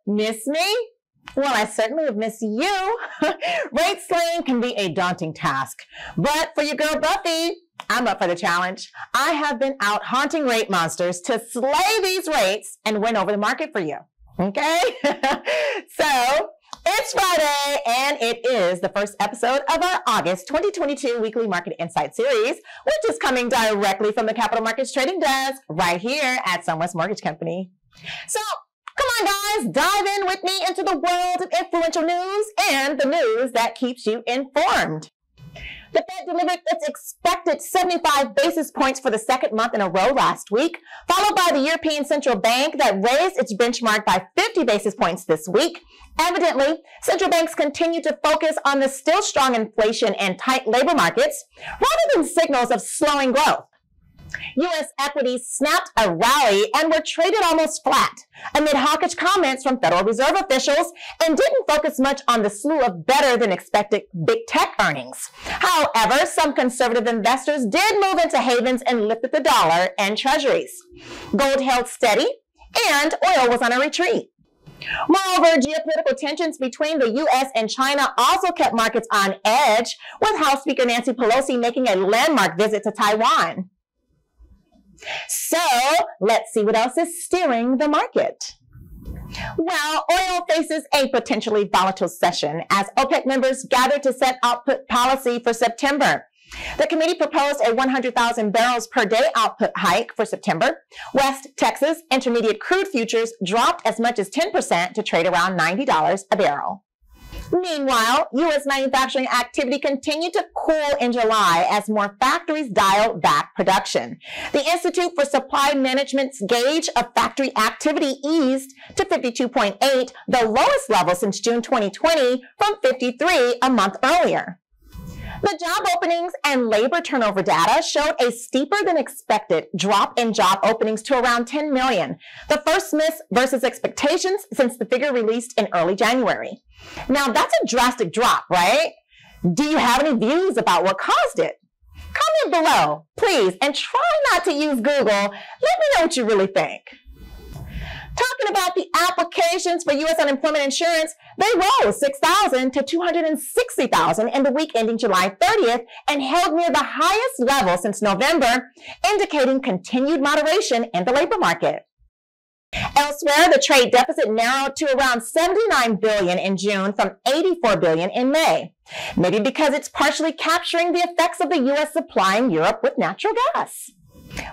Miss me? Well, I certainly have missed you. Rate slaying can be a daunting task, but for your girl Buffy, I'm up for the challenge. I have been out haunting rate monsters to slay these rates and win over the market for you. Okay? So, it's Friday, and it is the first episode of our August 2022 Weekly Market Insight Series, which is coming directly from the Capital Markets Trading Desk right here at SunWest Mortgage Company. So, come on, guys, dive in with me into the world of influential news and the news that keeps you informed. The Fed delivered its expected 75 basis points for the second month in a row last week, followed by the European Central Bank that raised its benchmark by 50 basis points this week. Evidently, central banks continue to focus on the still strong inflation and tight labor markets rather than signals of slowing growth. U.S. equities snapped a rally and were traded almost flat amid hawkish comments from Federal Reserve officials and didn't focus much on the slew of better than expected big tech earnings. However, some conservative investors did move into havens and lifted the dollar and treasuries. Gold held steady and oil was on a retreat. Moreover, geopolitical tensions between the U.S. and China also kept markets on edge, with House Speaker Nancy Pelosi making a landmark visit to Taiwan. So, let's see what else is steering the market. Well, oil faces a potentially volatile session as OPEC members gather to set output policy for September. The committee proposed a 100,000 barrels per day output hike for September. West Texas intermediate crude futures dropped as much as 10% to trade around $90 a barrel. Meanwhile, U.S. manufacturing activity continued to cool in July as more factories dialed back production. The Institute for Supply Management's gauge of factory activity eased to 52.8, the lowest level since June 2020, from 53 a month earlier. The job openings and labor turnover data showed a steeper than expected drop in job openings to around 10 million, the first miss versus expectations since the figure released in early January. Now, that's a drastic drop, right? Do you have any views about what caused it? Comment below, please, and try not to use Google. Let me know what you really think. Talking about the applications for U.S. unemployment insurance, they rose 6,000 to 260,000 in the week ending July 30th and held near the highest level since November, indicating continued moderation in the labor market. Elsewhere, the trade deficit narrowed to around $79 billion in June from $84 billion in May, maybe because it's partially capturing the effects of the U.S. supplying Europe with natural gas.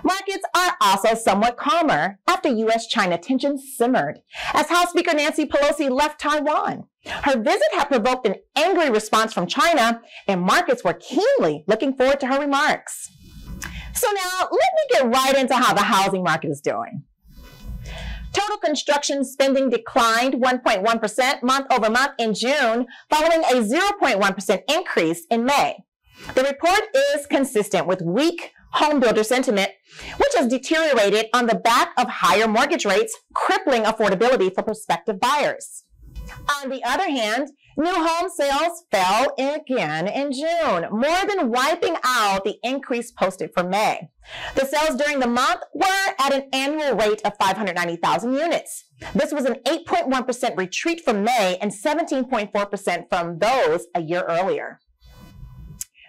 Markets are also somewhat calmer after U.S.-China tensions simmered as House Speaker Nancy Pelosi left Taiwan. Her visit had provoked an angry response from China, and markets were keenly looking forward to her remarks. So now, let me get right into how the housing market is doing. Total construction spending declined 1.1% month over month in June, following a 0.1% increase in May. The report is consistent with weak home builder sentiment, which has deteriorated on the back of higher mortgage rates, crippling affordability for prospective buyers. On the other hand, new home sales fell again in June, more than wiping out the increase posted for May. The sales during the month were at an annual rate of 590,000 units. This was an 8.1% retreat from May and 17.4% from those a year earlier.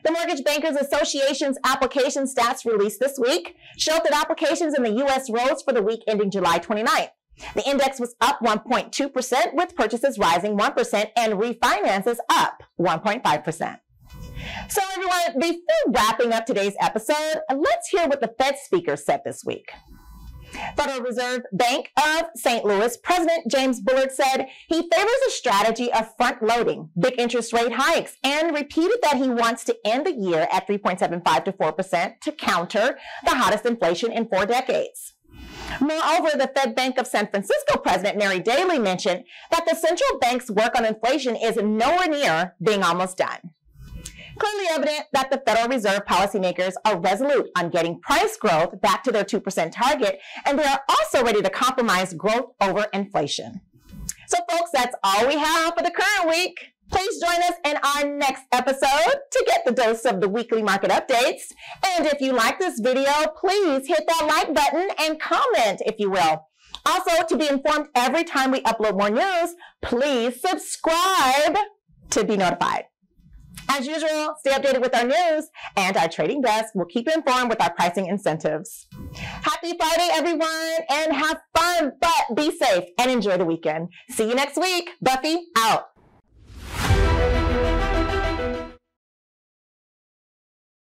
The Mortgage Bankers Association's application stats released this week showed that applications in the U.S. rose for the week ending July 29th. The index was up 1.2%, with purchases rising 1% and refinances up 1.5%. So everyone, before wrapping up today's episode, let's hear what the Fed speaker said this week. Federal Reserve Bank of St. Louis President James Bullard said he favors a strategy of front-loading big interest rate hikes and repeated that he wants to end the year at 3.75 to 4% to counter the hottest inflation in 4 decades. Moreover, the Fed Bank of San Francisco President Mary Daly mentioned that the central bank's work on inflation is nowhere near being almost done. Clearly evident that the Federal Reserve policymakers are resolute on getting price growth back to their 2% target, and they are also ready to compromise growth over inflation. So folks, that's all we have for the current week. Please join us in our next episode to get the dose of the weekly market updates. And if you like this video, please hit that like button and comment, if you will. Also, to be informed every time we upload more news, please subscribe to be notified. As usual, stay updated with our news, and our trading desk will keep you informed with our pricing incentives. Happy Friday, everyone, and have fun, but be safe and enjoy the weekend. See you next week. Buffy out.